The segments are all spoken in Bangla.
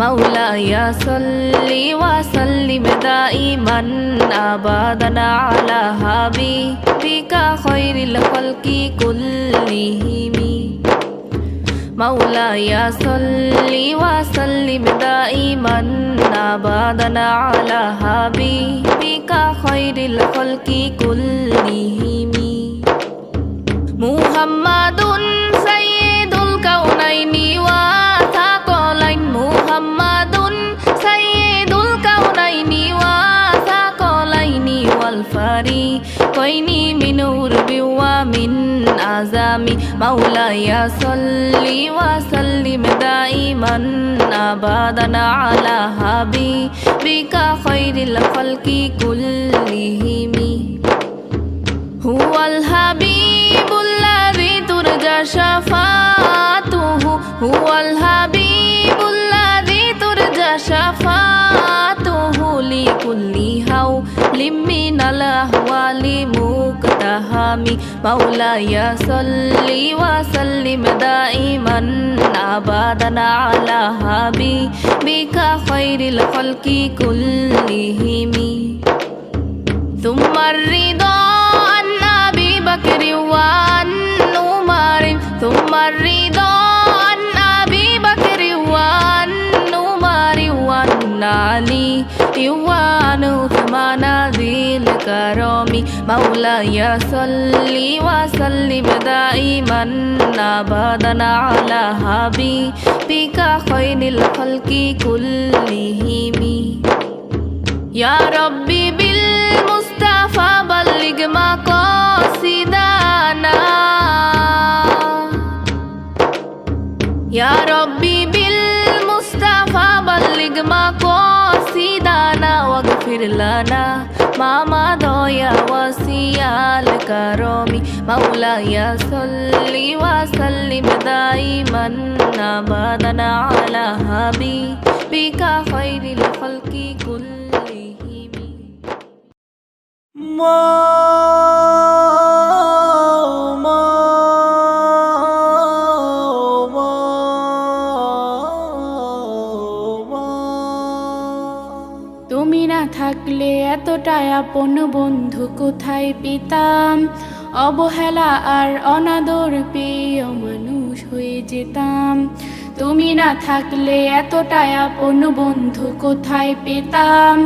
مولاي صل وسلم دائما أبدا على حبيبك خير الخلق كلهم مولاي صل وسلم دائما أبدا على حبيبك خير الخلق كلهم محمد سيد الكونين وثقلين محمد سيد الكونين وثقلين والفريقين من غرب ومن أعظم مولاي صل وسلم دائما أبدا على حبيبك خير الخلق كلهم هو الحبيب الذي ترجى شفاعته هو الحبيب الذي ترجى شفاعته لكل حول من الأهوال مقتحم مولاي صل وسلم دائما أبدا على حبيبك خير الخلق كلهم ثم الرضا عن أبي بكر وعن عمر ثم الرضا عن أبي بكر وعن عمر وعن علي وعن عثمان ذي الكرم مولاي صل وسلم دائما أبدا على حبيبك خير الخلق كلهم يا ربي بالمصطفى بلغ مقاصدنا يا ربي بالمصطفى بلغ مقاصدنا واغفر لنا ما مضى يا وسيع الكرم مولاي صل وسلم دائما أبدا على حبيبك خير الخلق كلهم তুমি না থাকলে এতটাই আপন বন্ধু কোথায় পেতাম অবহেলা আর অনাদর পেয়ে মানুষ হয়ে যেতাম তুমি না থাকলে এতটাই আপন বন্ধু কোথায় পেতাম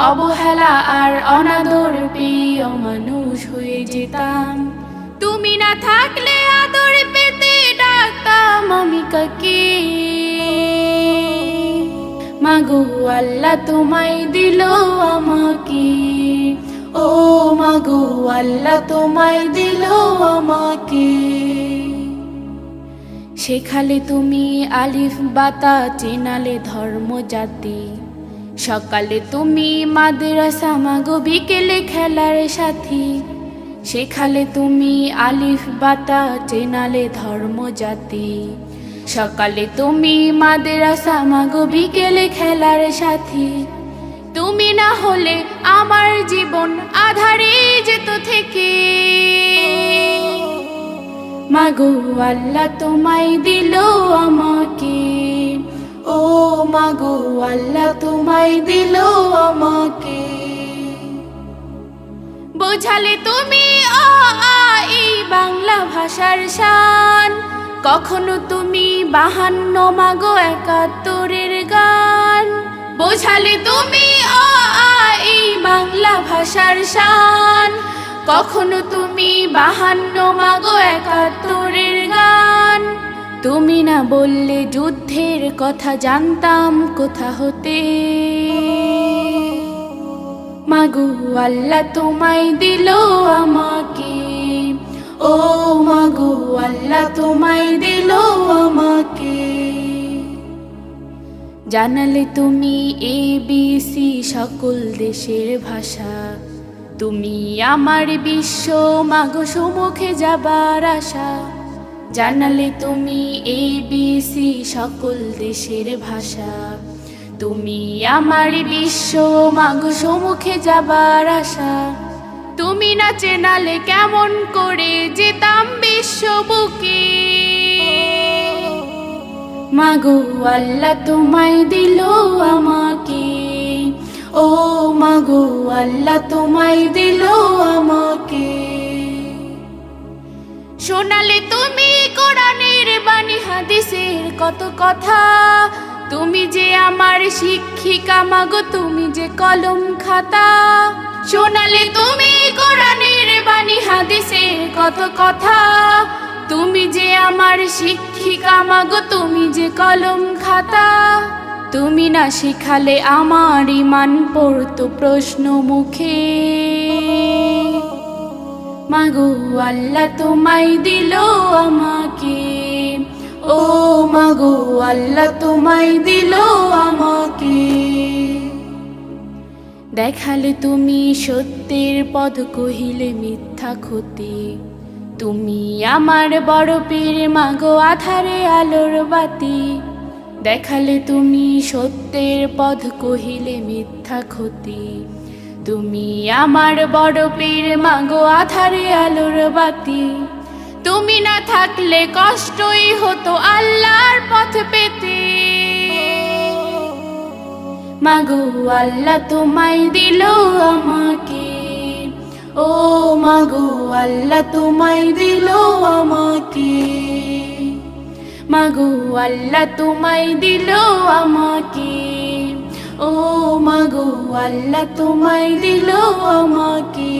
অবহেলা আর অনাদর পেয়ে মানুষ হয়ে যেতাম তুমি না থাকলে আদর পেতে ডাকতাম আমি কাকে মাগো আল্লাহ তোমায় দিল আমাকে ও মাগো আল্লাহ তোমায় দিল আমাকে শেখালে তুমি আলিফ বাতা চেনালে ধর্ম জাতি সকালে তুমি মাদ্রাসা মাগো বিকেলে খেলার সাথী শেখালে তুমি আলিফ বাতা চেনালে ধর্ম জাতি সকালে তুমি মাদ্রাসা মাগো বিকেলে খেলার সাথী তুমি না হলে আমার জীবন আধারে যেত থেকে মাগো আল্লাহ তোমায় দিল আমাকে ও মাগো আল্লাহ তোমায় দিল আমাকে বোঝালে তুমি আ আ এই বাংলা ভাষার শান কখনো তুমি 52 মাগো 71-এর গান বোঝালে তুমি আ আ এই বাংলা ভাষার শান কখনো তুমি 52 মাগো 71-এর গান তুমি না বললে যুদ্ধের কথা জানতাম কোথা হতে মাগো আল্লাহ তোমায় দিল আমাকে ও মাগো আল্লাহ তোমায় দিল আমাকে জানালে তুমি ABC সকল দেশের ভাষা তুমি আমার বিশ্ব মাগো সম্মুখে যাবার আশা জানালে তুমি ABC সকল দেশের ভাষা তুমি আমার বিশ্ব মাগো সম্মুখে যাবার আশা তুমি না চেনালে কেমন করে যেতাম বিশ্ব বুকে মাগো আল্লাহ তোমায় দিল আমাকে, ও মাগো আল্লাহ তোমায় দিল আমাকে। শোনালে তুমি কোরআনের বাণী হাদিসের কত কথা, তুমি যে আমার শিক্ষিকা মাগো, তুমি যে কলম খাতা। শোনালে তুমি কোরআনের বাণী হাদিসের কত কথা, তুমি যে আমার শিক্ষিকা মাগো, তুমি যে কলম খাতা। তুমি না শিখালে আমার ঈমান পড়তো প্রশ্ন মুখে, মাগো আল্লাহ তোমায় দিল আমাকে, ও মাগো আল্লাহ তোমায় দিল আমাকে। দেখালে তুমি সত্যের পথ, কহিলে মিথ্যা ক্ষতি। তুমি আমার বড় পীর মাগো, আধারে আলোর বাতি। দেখালে তুমি সত্যের পথ, কহিলে মিথ্যা ক্ষতি। তুমি আমার বড় পীর মাগো, আধারে আলোর বাতি। তুমি না থাকলে কষ্টই হতো আল্লাহর পথ পেতে, মাগো আল্লাহ তোমায় দিল আমাকে, ও মাগো আল্লাহ তোমায় দিল আমাকে। মাগো আল্লাহ তোমায় দিল আমাকে, ও মাগো আল্লাহ তোমায় দিল আমাকে।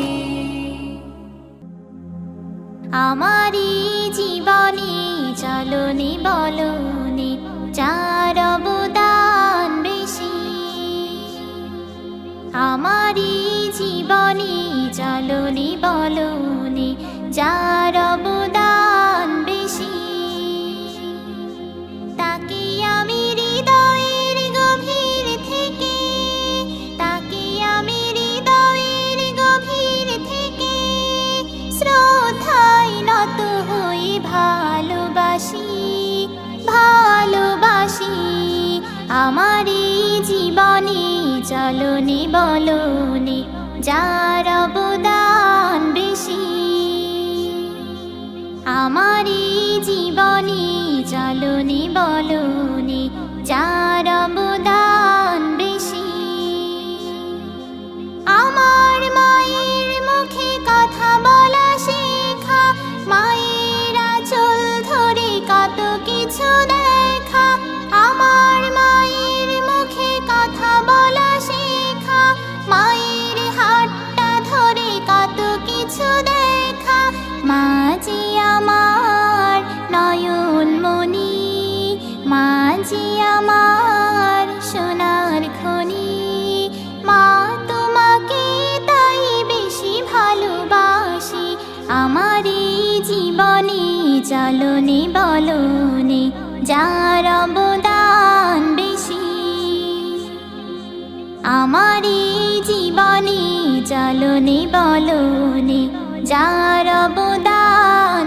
আমারি জীবনে চলনি বলনি যার অবদান বেশি, আমারি জীবনে চলনি বলনি যার অবদান বেশি। তাকে আমি হৃদয়ের গভীর থেকে, তাকে আমি হৃদয়ের গভীর থেকে শ্রদ্ধায় নত হই ভালোবাসি, ভালোবাসি। আমারি জীবনে চলনি বলনি যার অবদান বেশি, আমারি জীবনে চলনি বলনি যার অবদান বেশি। আমার মায়ের মুখে কথা বলা শেখা, মায়ের আঁচল ধরে কত কিছু দেখা। আমার মায়ের মুখে কথা বলা শেখা, মায়ের হাতটা ধরে কত কিছু দেখা। মা যে আমার নয়নমণি, মা যে আমার সোনার খনি। মা তোমাকে তাই বেশি ভালোবাসি, আমারি জীবনে চলনি বলনি যার অবদান বেশি। আমারি জীবনে চলনি বলনি যার অবদান